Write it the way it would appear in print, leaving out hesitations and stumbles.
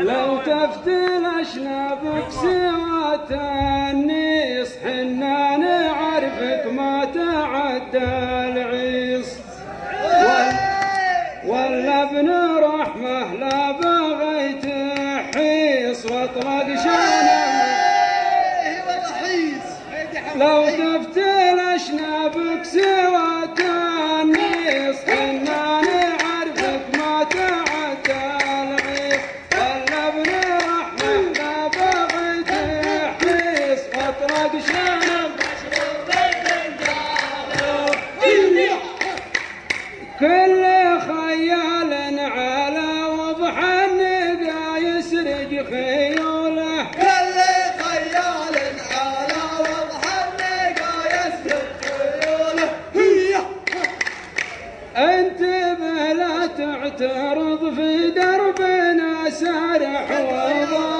لو تفتلشنا بك سوى النيص حنا نعرفك ما تعدى العيص ولا ابن رحمه لا بغيت حيص واطلق شانه لو تفتلشنا بك سوى النيص حنا نعرفك ما تعدى العيص ولا ابن رحمه لا بغيت حيص واطلق شانه كل خيال على وضح النقا يسرج خيوله كل خيال على وضح النقا يسرج خيوله انتبه لا تعترض في دربنا سارح وضاح